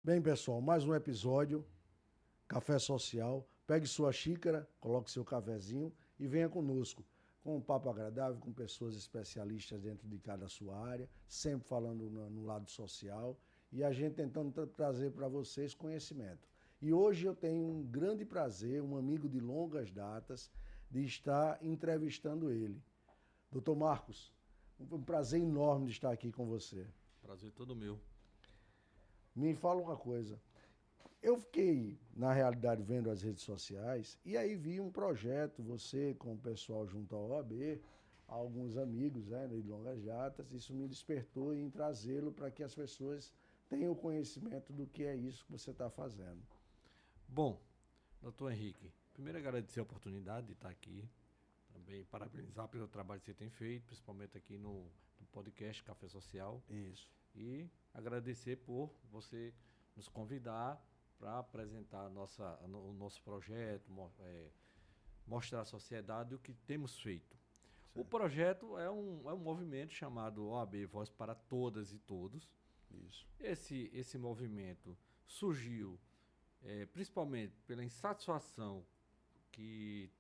Bem, pessoal, mais um episódio, Café Social. Pegue sua xícara, coloque seu cafezinho e venha conosco, com um papo agradável, com pessoas especialistas dentro de cada sua área, sempre falando no lado social e a gente tentando trazer para vocês conhecimento. E hoje eu tenho um grande prazer, um amigo de longas datas, de estar entrevistando ele. Doutor Marcos, um prazer enorme de estar aqui com você. Prazer todo meu. Me fala uma coisa. Eu fiquei, na realidade, vendo as redes sociais e aí vi um projeto, você com o pessoal junto à OAB, alguns amigos, né, de longas datas, isso me despertou em trazê-lo para que as pessoas tenham conhecimento do que é isso que você está fazendo. Bom, doutor Henrique, primeiro agradecer a oportunidade de estar aqui, também parabenizar pelo trabalho que você tem feito, principalmente aqui no podcast Café Social, Isso. e agradecer por você nos convidar para apresentar o nosso projeto, mostrar à sociedade o que temos feito. O Certo. projeto é um movimento chamado OAB Voz para Todas e Todos. Isso. Esse movimento surgiu principalmente pela insatisfação que,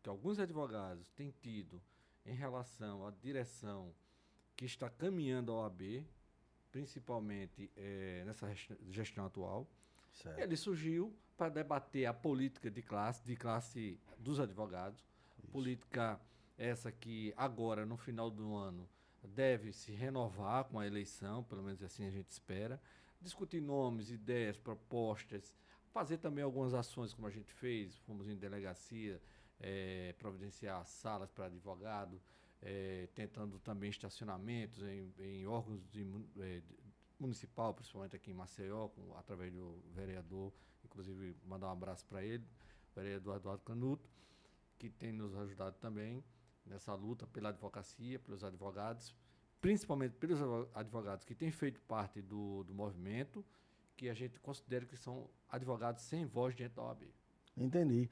que alguns advogados têm tido em relação à direção que está caminhando a OAB, principalmente nessa gestão atual. Certo. Ele surgiu para debater a política de classe dos advogados, Isso. política essa que agora, no final do ano, deve se renovar com a eleição, pelo menos assim a gente espera, discutir nomes, ideias, propostas, fazer também algumas ações como a gente fez, fomos em delegacia, providenciar salas para advogado, tentando também estacionamentos em órgãos municipal, principalmente aqui em Maceió, através do vereador, inclusive mandar um abraço para ele, o vereador Eduardo Canuto, que tem nos ajudado também nessa luta pela advocacia, pelos advogados, principalmente pelos advogados que têm feito parte do movimento, que a gente considera que são advogados sem voz dentro da OAB. Entendi.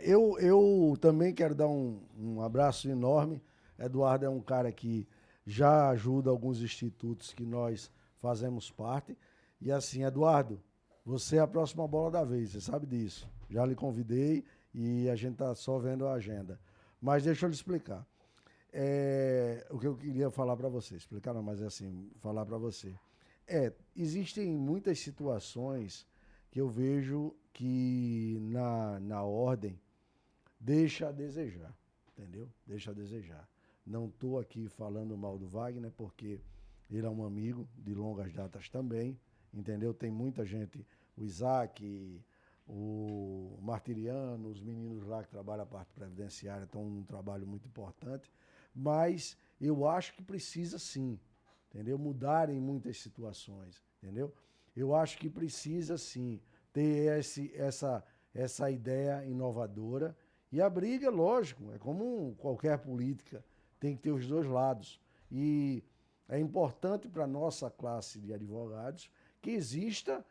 Eu também quero dar um abraço enorme. Eduardo é um cara que já ajuda alguns institutos que nós fazemos parte. E assim, Eduardo, você é a próxima bola da vez, você sabe disso. Já lhe convidei e a gente está só vendo a agenda. Mas deixa eu lhe explicar. O que eu queria falar para você, explicar não, mas é assim, falar para você. Existem muitas situações que eu vejo que na ordem deixa a desejar, entendeu? Deixa a desejar. Não estou aqui falando mal do Wagner, porque ele é um amigo de longas datas também, entendeu? Tem muita gente, o Isaac, o Martiriano, os meninos lá que trabalham a parte previdenciária estão num trabalho muito importante, mas eu acho que precisa sim, entendeu? Mudar em muitas situações, entendeu? Eu acho que precisa sim ter essa ideia inovadora. E a briga, lógico, é como qualquer política, tem que ter os dois lados. E é importante para a nossa classe de advogados que exista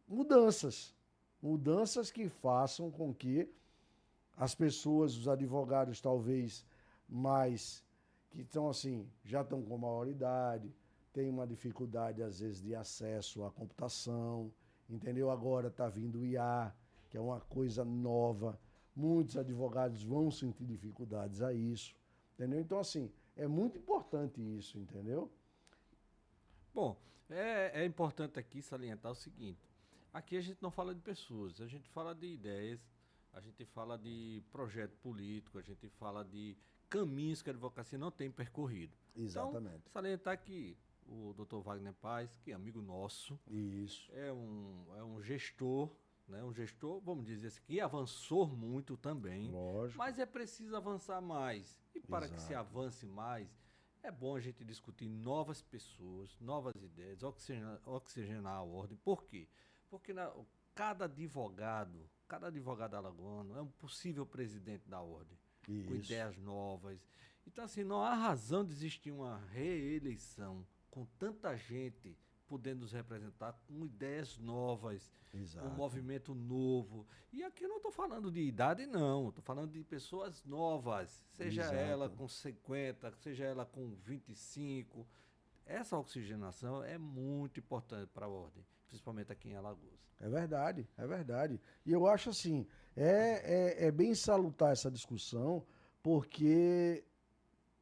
mudanças. Mudanças que façam com que as pessoas, os advogados talvez mais, que estão assim, já estão com maioridade, têm uma dificuldade às vezes de acesso à computação, entendeu? Agora está vindo o IA, que é uma coisa nova. Muitos advogados vão sentir dificuldades a isso, entendeu? Então, assim, é muito importante isso, entendeu? Bom, é importante aqui salientar o seguinte: aqui a gente não fala de pessoas, a gente fala de ideias, a gente fala de projeto político, a gente fala de caminhos que a advocacia não tem percorrido. Então, Exatamente. salientar que o Dr. Wagner Paz, que é amigo nosso, Isso. é um gestor, né? Um gestor, vamos dizer assim, que avançou muito também, Lógico. mas é preciso avançar mais. E para que se Exato. avance mais, é bom a gente discutir novas pessoas, novas ideias, oxigenar a ordem. Por quê? Porque cada advogado alagoano é um possível presidente da ordem, com Isso. ideias novas. Então, assim, não há razão de existir uma reeleição com tanta gente podendo nos representar com ideias novas, com um Exato. movimento novo. E aqui eu não estou falando de idade, não. Estou falando de pessoas novas, seja ela Exato. com 50, seja ela com 25. Essa oxigenação é muito importante para a ordem. principalmente aqui em Alagoas. É verdade, é verdade. E eu acho assim, é bem salutar essa discussão, porque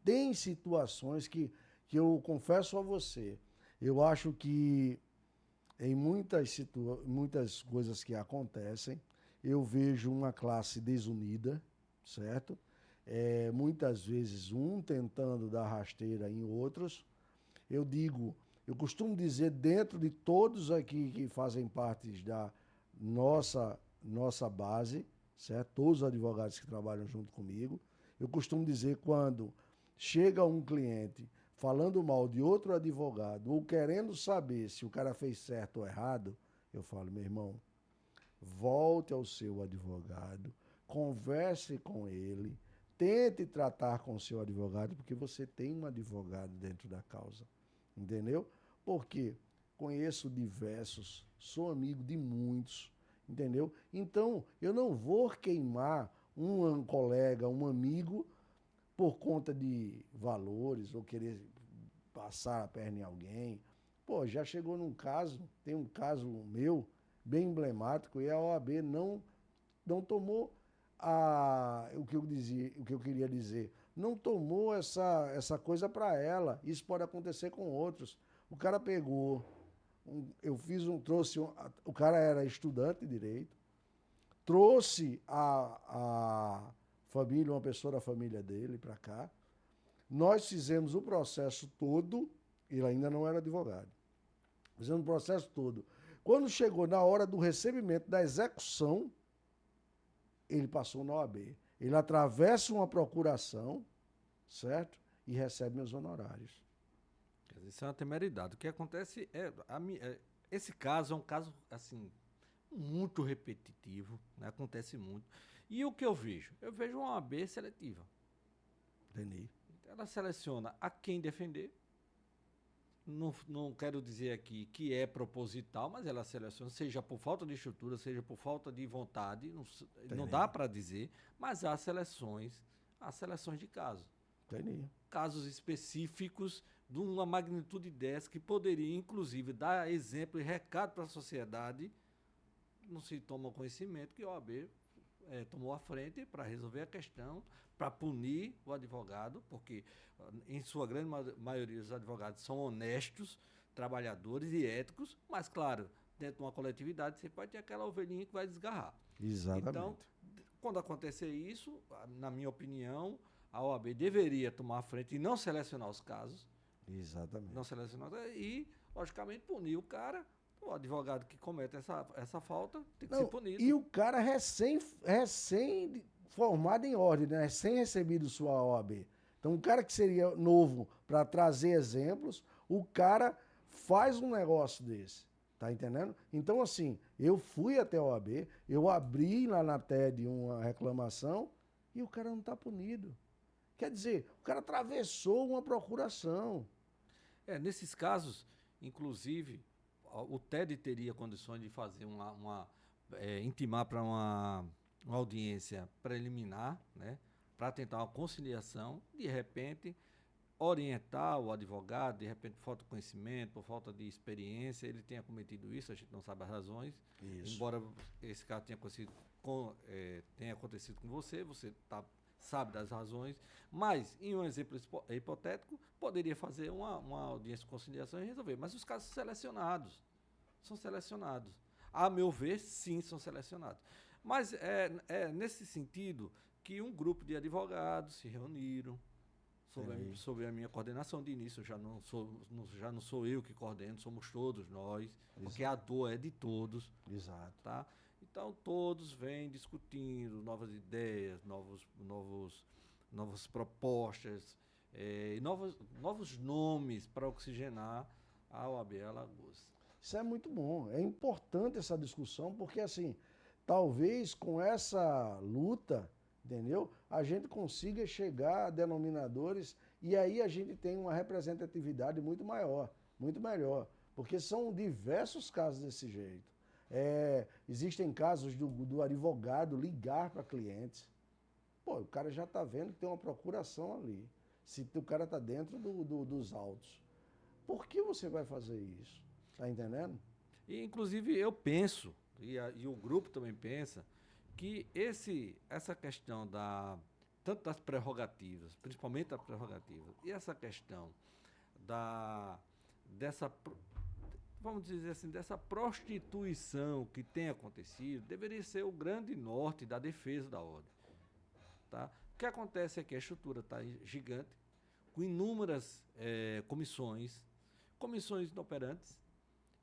tem situações que eu confesso a você, eu acho que em muitas coisas que acontecem, eu vejo uma classe desunida, certo? Muitas vezes um tentando dar rasteira em outros. Eu digo, eu costumo dizer dentro de todos aqui que fazem parte da nossa base, certo? Todos os advogados que trabalham junto comigo, eu costumo dizer quando chega um cliente falando mal de outro advogado ou querendo saber se o cara fez certo ou errado, eu falo, meu irmão, volte ao seu advogado, converse com ele, tente tratar com o seu advogado, porque você tem um advogado dentro da causa. Entendeu? Porque conheço diversos, sou amigo de muitos, entendeu? Então, eu não vou queimar um colega, um amigo, por conta de valores ou querer passar a perna em alguém. Pô, já chegou num caso, tem um caso meu, bem emblemático, e a OAB não tomou o que eu queria dizer, não tomou essa coisa para ela. Isso pode acontecer com outros. O cara pegou, o cara era estudante de direito, trouxe a família, uma pessoa da família dele para cá. Nós fizemos o processo todo, ele ainda não era advogado. Fizemos o processo todo. Quando chegou na hora do recebimento da execução, ele passou na OAB. Ele atravessa uma procuração, certo? E recebe meus honorários. Isso é uma temeridade. O que acontece esse caso é um caso assim muito repetitivo, né? Acontece muito. E o que eu vejo? Eu vejo uma OAB seletiva. Entendi. Ela seleciona a quem defender. Não quero dizer aqui que é proposital, mas ela seleciona, seja por falta de estrutura, seja por falta de vontade, não dá para dizer, mas há seleções de casos. Entendi. Casos específicos de uma magnitude dessa que poderia, inclusive, dar exemplo e recado para a sociedade. Não se toma conhecimento que a OAB tomou a frente para resolver a questão, para punir o advogado, porque em sua grande maioria os advogados são honestos, trabalhadores e éticos, mas claro, dentro de uma coletividade você pode ter aquela ovelhinha que vai desgarrar. Exatamente. Então, quando acontecer isso, na minha opinião, a OAB deveria tomar a frente e não selecionar os casos. Exatamente. Não selecionar e, logicamente, punir o cara. O advogado que comete essa falta tem que ser punido. E o cara recém formado em ordem, né? Recém recebido sua OAB. Então, um cara que seria novo para trazer exemplos, o cara faz um negócio desse. Tá entendendo? Então, assim, eu fui até a OAB, eu abri lá na TED uma reclamação e o cara não está punido. Quer dizer, o cara atravessou uma procuração. Nesses casos, inclusive, o TED teria condições de fazer intimar para uma audiência preliminar, né, para tentar uma conciliação, de repente orientar o advogado, de repente por falta de conhecimento, por falta de experiência, ele tenha cometido isso, a gente não sabe as razões, embora esse caso tenha acontecido com você sabe das razões, mas em um exemplo hipotético, poderia fazer uma audiência de conciliação e resolver, mas os casos são selecionados. A meu ver, sim, são selecionados. Mas é nesse sentido que um grupo de advogados se reuniram, sob a minha coordenação de início. Já não sou eu que coordeno, somos todos nós. Exato. Porque a dor é de todos. Exato. Tá? Então todos vêm discutindo novas ideias, novas propostas, e novos nomes para oxigenar a OAB Alagoas. Isso é muito bom. É importante essa discussão, porque assim, talvez com essa luta, entendeu? A gente consiga chegar a denominadores e aí a gente tem uma representatividade muito maior, muito melhor. Porque são diversos casos desse jeito. Existem casos do advogado ligar para clientes. Pô, o cara já está vendo que tem uma procuração ali. Se o cara está dentro dos autos. Por que você vai fazer isso? Tá entendendo? E, inclusive, eu penso, e o grupo também pensa, que essa questão tanto das prerrogativas, principalmente das prerrogativas, e essa questão dessa, vamos dizer assim, dessa prostituição que tem acontecido, deveria ser o grande norte da defesa da ordem. Tá? O que acontece é que a estrutura está gigante, com inúmeras comissões inoperantes,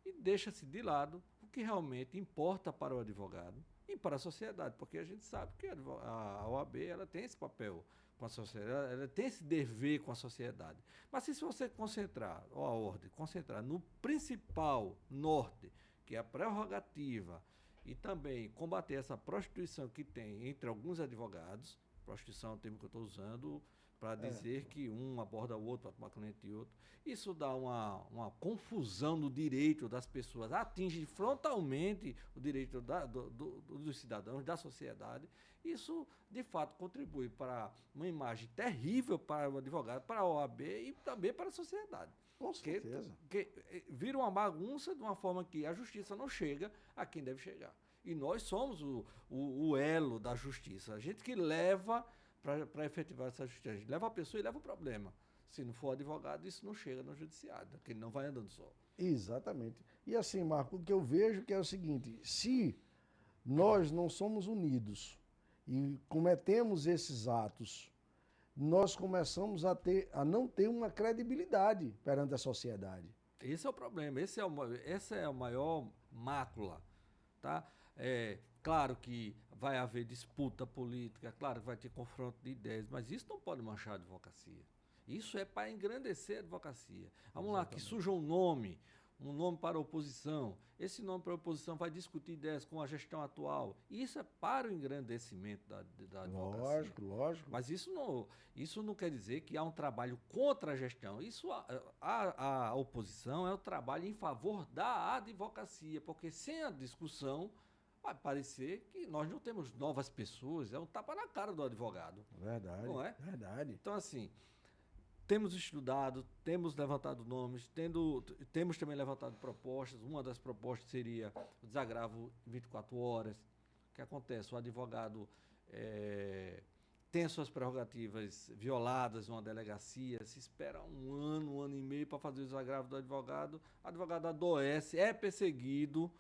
e deixa-se de lado o que realmente importa para o advogado e para a sociedade, porque a gente sabe que a OAB ela tem esse papel com a sociedade, ela tem esse dever com a sociedade. Mas se você concentrar, ou a ordem, concentrar no principal norte, que é a prerrogativa, e também combater essa prostituição que tem entre alguns advogados, prostituição é um termo que eu estou usando para dizer que um aborda o outro, para tomar cliente de outro. Isso dá uma confusão no direito das pessoas, atinge frontalmente o direito dos cidadãos, da sociedade. Isso, de fato, contribui para uma imagem terrível para o advogado, para a OAB e também para a sociedade. Com certeza. Porque vira uma bagunça de uma forma que a justiça não chega a quem deve chegar. E nós somos o elo da justiça. A gente que leva para efetivar essa justiça. A gente leva a pessoa e leva o problema. Se não for advogado, isso não chega no judiciário, porque ele não vai andando só. Exatamente. E assim, Marco, o que eu vejo que é o seguinte, se nós não somos unidos e cometemos esses atos, nós começamos a não ter uma credibilidade perante a sociedade. Esse é o problema, essa é a maior mácula, tá? Claro que vai haver disputa política, claro que vai ter confronto de ideias, mas isso não pode manchar a advocacia. Isso é para engrandecer a advocacia. Vamos lá, que surja um nome para a oposição. Esse nome para a oposição vai discutir ideias com a gestão atual. Isso é para o engrandecimento da advocacia. Lógico. Mas isso não quer dizer que há um trabalho contra a gestão. A oposição é o trabalho em favor da advocacia, porque sem a discussão vai parecer que nós não temos novas pessoas, é um tapa na cara do advogado. Verdade. Não é? Verdade. Então, assim, temos estudado, temos levantado nomes, temos também levantado propostas. Uma das propostas seria o desagravo em 24 horas. O que acontece? O advogado tem suas prerrogativas violadas numa delegacia, se espera um ano e meio para fazer o desagravo do advogado adoece, é perseguido,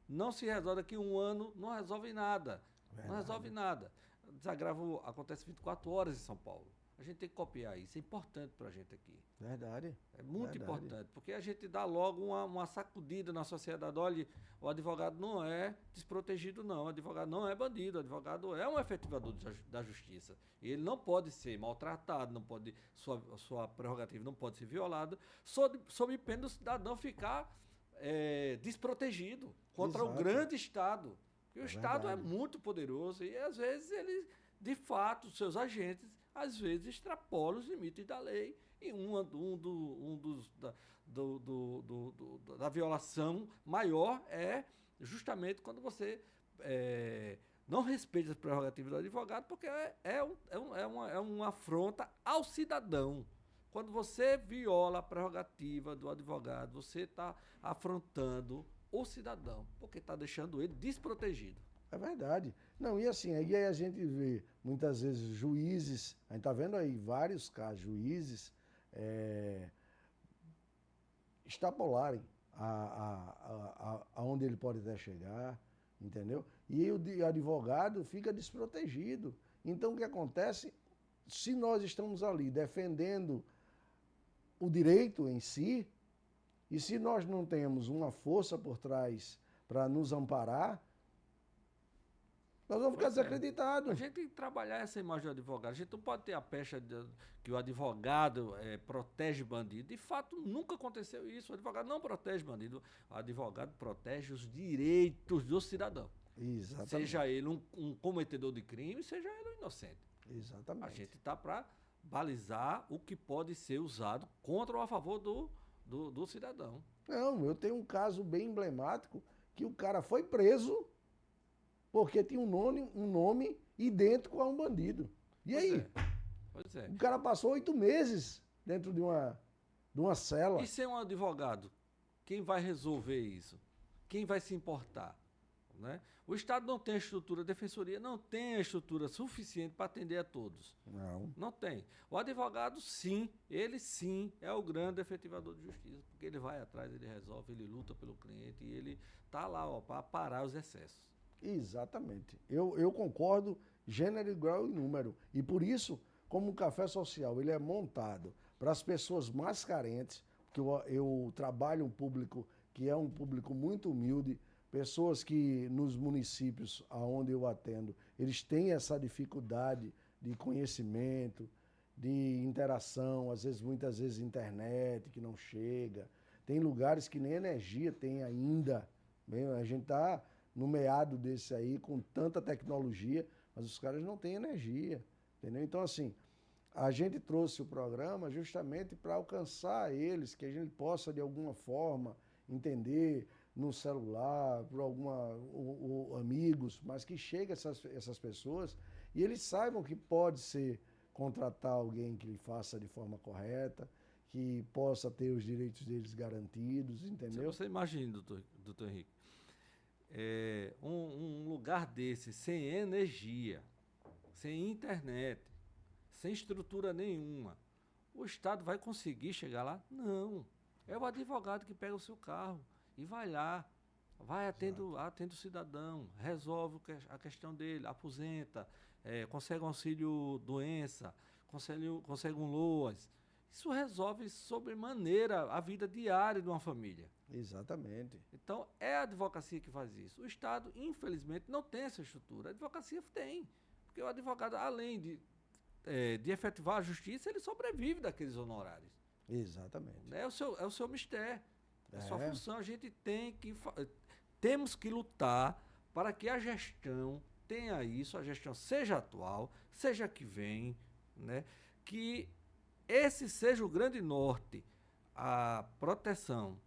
não se resolve daqui a um ano, não resolve nada. Verdade. Não resolve nada. O desagravo acontece 24 horas em São Paulo. A gente tem que copiar isso, é importante para a gente aqui. Verdade. É muito importante, porque a gente dá logo uma sacudida na sociedade. Olha, o advogado não é desprotegido, não. O advogado não é bandido, o advogado é um efetivador da justiça. E ele não pode ser maltratado, sua prerrogativa não pode ser violada, sob pena do cidadão ficar desprotegido contra o grande Estado. E o Estado é muito poderoso e, às vezes, ele, de fato, seus agentes, às vezes, extrapolam os limites da lei. E da violação maior é justamente quando você não respeita as prerrogativas do advogado, porque é uma afronta ao cidadão. Quando você viola a prerrogativa do advogado, você está afrontando o cidadão, porque está deixando ele desprotegido. É verdade. Não, e assim, aí a gente vê muitas vezes juízes, a gente está vendo aí vários casos, juízes extrapolarem aonde ele pode até chegar, entendeu? E o advogado fica desprotegido. Então, o que acontece? Se nós estamos ali defendendo o direito em si, e se nós não temos uma força por trás para nos amparar, nós vamos ficar desacreditados. A gente tem que trabalhar essa imagem do advogado. A gente não pode ter a pecha que o advogado protege bandido. De fato, nunca aconteceu isso. O advogado não protege bandido. O advogado protege os direitos do cidadão. Exatamente. Seja ele um cometedor de crime, seja ele um inocente. Exatamente. A gente está para balizar o que pode ser usado contra ou a favor do cidadão. Não, eu tenho um caso bem emblemático que o cara foi preso porque tinha um nome idêntico a um bandido. E aí? Pois é. O cara passou 8 meses dentro de uma cela. E ser um advogado, quem vai resolver isso? quem vai se importar? Né? O Estado não tem estrutura, a defensoria não tem a estrutura suficiente para atender a todos. Não. Não tem. O advogado, sim, ele sim é o grande efetivador de justiça, porque ele vai atrás, ele resolve, ele luta pelo cliente e ele está lá para parar os excessos. Exatamente. Eu concordo, gênero, grau e número. E por isso, como o Café Social ele é montado para as pessoas mais carentes, porque eu trabalho um público que é um público muito humilde, pessoas que nos municípios aonde eu atendo, eles têm essa dificuldade de conhecimento, de interação, às vezes, muitas vezes internet que não chega. Tem lugares que nem energia tem ainda. A gente está no meado desse aí com tanta tecnologia, mas os caras não têm energia, entendeu? Então, assim, a gente trouxe o programa justamente para alcançar eles, que a gente possa, de alguma forma, entender no celular, por amigos, mas que chegue essas pessoas e eles saibam que pode ser contratar alguém que lhe faça de forma correta, que possa ter os direitos deles garantidos, entendeu? Você imagina, doutor Henrique, um lugar desse sem energia, sem internet, sem estrutura nenhuma, o Estado vai conseguir chegar lá? Não. É o advogado que pega o seu carro e vai lá, atende o cidadão, resolve a questão dele, aposenta, consegue um auxílio doença, consegue um LOAS. Isso resolve sobremaneira a vida diária de uma família. Exatamente. Então, é a advocacia que faz isso. O Estado, infelizmente, não tem essa estrutura. A advocacia tem. Porque o advogado, além de efetivar a justiça, ele sobrevive daqueles honorários. Exatamente. É o seu mistério. É a sua É. função. A gente temos que lutar para que a gestão tenha isso, a gestão seja atual, seja a que vem, né? Que esse seja o grande norte, a proteção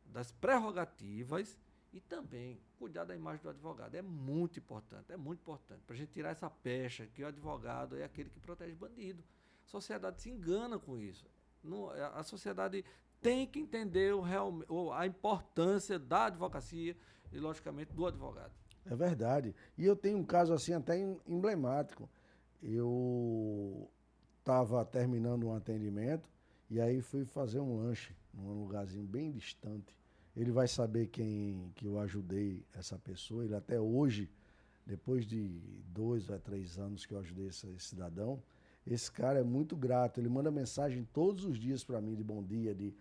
das prerrogativas e também cuidar da imagem do advogado. É muito importante, para a gente tirar essa pecha que o advogado é aquele que protege bandido. A sociedade se engana com isso. Não, a sociedade tem que entender a importância da advocacia e, logicamente, do advogado. É verdade. E eu tenho um caso assim até emblemático. Eu estava terminando um atendimento e aí fui fazer um lanche num lugarzinho bem distante. Ele vai saber quem que eu ajudei essa pessoa. Ele até hoje, depois de 2 a 3 anos que eu ajudei esse cidadão, esse cara é muito grato. Ele manda mensagem todos os dias para mim de bom dia, de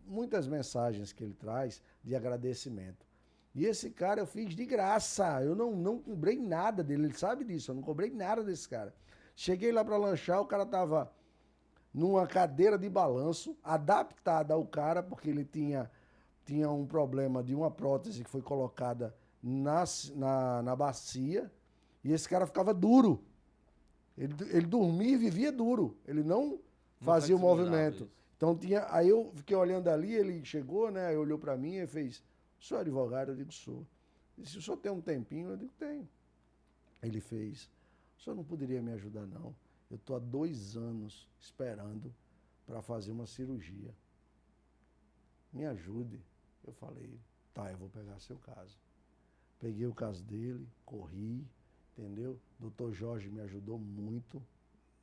muitas mensagens que ele traz de agradecimento. E esse cara eu fiz de graça. Eu não cobrei nada dele. Ele sabe disso. Eu não cobrei nada desse cara. Cheguei lá para lanchar, o cara tava numa cadeira de balanço, adaptada ao cara, porque ele tinha um problema de uma prótese que foi colocada na bacia, e esse cara ficava duro. Ele dormia e vivia duro. Ele não fazia o movimento. Isso. Então aí eu fiquei olhando ali, ele chegou, né? Aí olhou para mim e fez: "O senhor é advogado?" Eu digo: "Sou." Ele disse: "O senhor tem um tempinho?" Eu digo: "Tenho." Ele fez: "O senhor não poderia me ajudar, não? Eu estou há 2 anos esperando para fazer uma cirurgia. Me ajude." Eu falei: "Tá, eu vou pegar seu caso." Peguei o caso dele, corri, entendeu? Doutor Jorge me ajudou muito,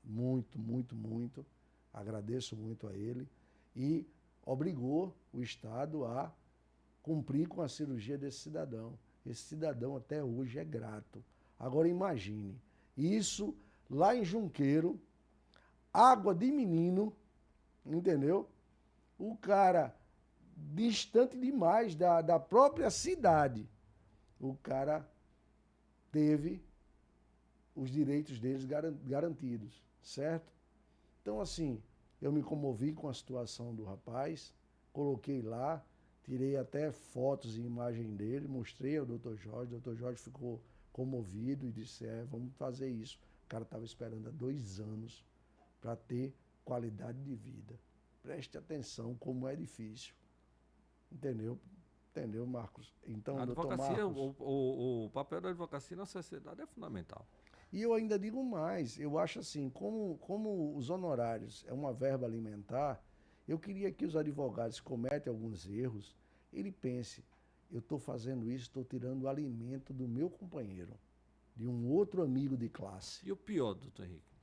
muito, muito, muito. Agradeço muito a ele. E obrigou o Estado a cumprir com a cirurgia desse cidadão. Esse cidadão até hoje é grato. Agora imagine, isso lá em Junqueiro, Água de Menino, entendeu? O cara distante demais da própria cidade. O cara teve os direitos deles garantidos, certo? Então, assim, eu me comovi com a situação do rapaz, coloquei lá, tirei até fotos e imagem dele, mostrei ao Dr. Jorge. O Dr. Jorge ficou comovido e disse: vamos fazer isso. O cara estava esperando há 2 anos para ter qualidade de vida. Preste atenção como é difícil. Entendeu? Entendeu, Marcos? Então, A doutor advocacia, Marcos... o papel da advocacia na sociedade é fundamental. E eu ainda digo mais, eu acho assim, como os honorários é uma verba alimentar, eu queria que os advogados que cometem alguns erros, ele pense eu estou fazendo isso, estou tirando o alimento do meu companheiro, de um outro amigo de classe. E o pior, doutor Henrique,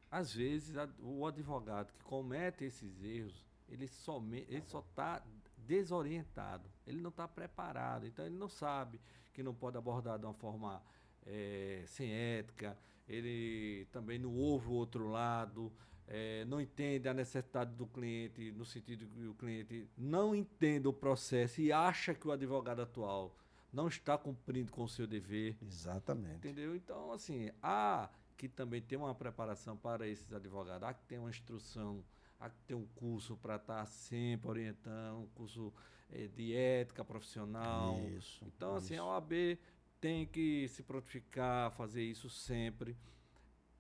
às vezes o advogado que comete esses erros, ele só está desorientado, ele não está preparado, então ele não sabe que não pode abordar de uma forma sem ética, ele também não ouve o outro lado, não entende a necessidade do cliente, no sentido que o cliente não entende o processo e acha que o advogado atual não está cumprindo com o seu dever. Exatamente. Entendeu? Então, assim, há que também ter uma preparação para esses advogados, há que ter uma instrução, há que ter um curso para estar sempre orientando, um curso de ética profissional. Isso. Então, assim, a Isso. OAB tem que se prontificar, fazer isso sempre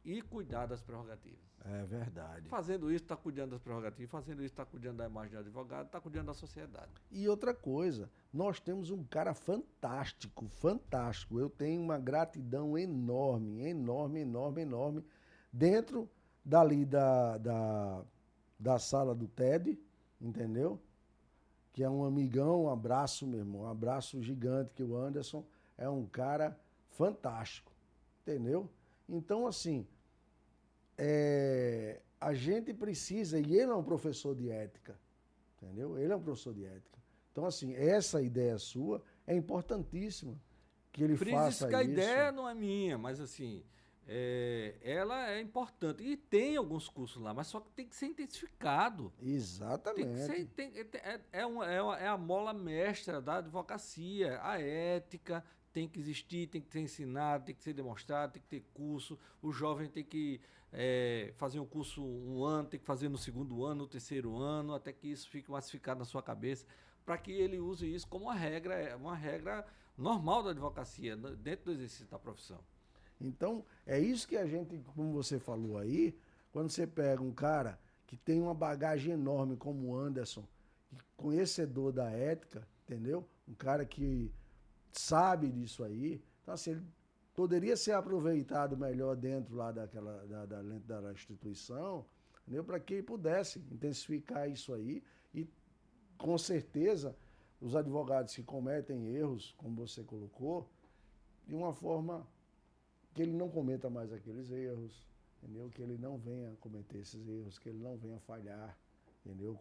e cuidar das prerrogativas. É verdade. Fazendo isso, está cuidando das prerrogativas, fazendo isso, está cuidando da imagem do advogado, está cuidando da sociedade. E outra coisa, nós temos um cara fantástico, fantástico. Eu tenho uma gratidão enorme, enorme, enorme, enorme, dentro dali da sala do TED, entendeu? Que é um amigão, um abraço, meu irmão, um abraço gigante, que o Anderson é um cara fantástico, entendeu? Então, assim, a gente precisa, e ele é um professor de ética, entendeu? Ele é um professor de ética. Então, assim, essa ideia sua é importantíssima, que ele faça isso. Que a ideia não é minha, mas assim, ela é importante. E tem alguns cursos lá, mas só que tem que ser intensificado. Exatamente. É a mola mestra da advocacia. A ética tem que existir, tem que ser ensinado, tem que ser demonstrado, tem que ter curso. O jovem tem que fazer um curso um ano, tem que fazer no segundo ano, no terceiro ano, até que isso fique massificado na sua cabeça, para que ele use isso como uma regra normal da advocacia, dentro do exercício da profissão. Então, é isso que a gente, como você falou aí, quando você pega um cara que tem uma bagagem enorme como o Anderson, conhecedor da ética, entendeu? Um cara que sabe disso aí. Então, assim, ele poderia ser aproveitado melhor dentro lá da instituição, entendeu? Para que pudesse intensificar isso aí e, com certeza, os advogados que cometem erros, como você colocou, de uma forma que ele não cometa mais aqueles erros, entendeu? Que ele não venha cometer esses erros, que ele não venha falhar, entendeu?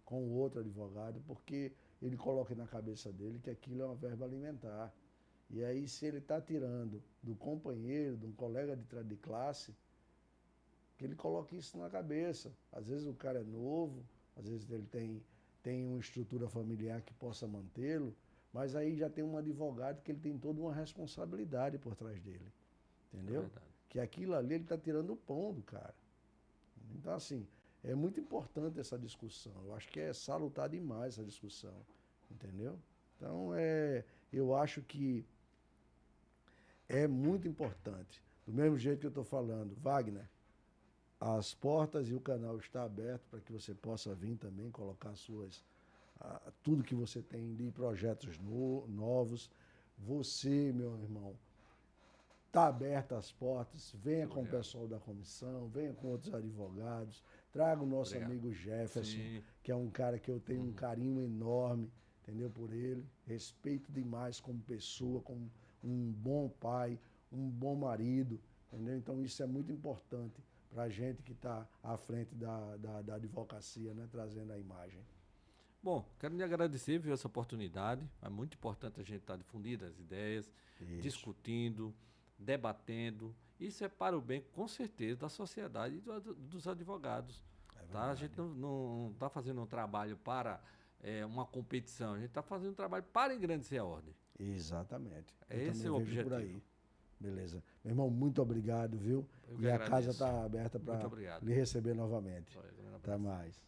Com o outro advogado, porque ele coloca na cabeça dele que aquilo é uma verba alimentar. E aí, se ele está tirando do companheiro, de um colega de classe, que ele coloque isso na cabeça. Às vezes o cara é novo, às vezes ele tem uma estrutura familiar que possa mantê-lo, mas aí já tem um advogado que ele tem toda uma responsabilidade por trás dele. Entendeu? Que aquilo ali ele está tirando o pão do cara. Então, assim, é muito importante essa discussão. Eu acho que é salutar demais essa discussão. Entendeu? Então, eu acho que é muito importante. Do mesmo jeito que eu estou falando, Wagner, as portas e o canal está aberto para que você possa vir também colocar tudo que você tem de projetos novos. Você, meu irmão, está aberta as portas, venha com o pessoal da comissão, venha com outros advogados, traga o nosso amigo Jefferson, que é um cara que eu tenho um carinho enorme, entendeu, por ele, respeito demais como pessoa, como um bom pai, um bom marido, entendeu? Então isso é muito importante para a gente que está à frente da advocacia, né, trazendo a imagem. Bom, quero lhe agradecer, viu, essa oportunidade. É muito importante a gente estar difundindo as ideias, discutindo, debatendo. Isso é para o bem, com certeza, da sociedade e dos advogados. Tá? A gente não está fazendo um trabalho para uma competição, a gente está fazendo um trabalho para engrandecer a ordem. Exatamente. Esse é o objetivo. Por aí. Beleza. Meu irmão, muito obrigado, viu? E a casa está aberta para lhe receber novamente. Até mais.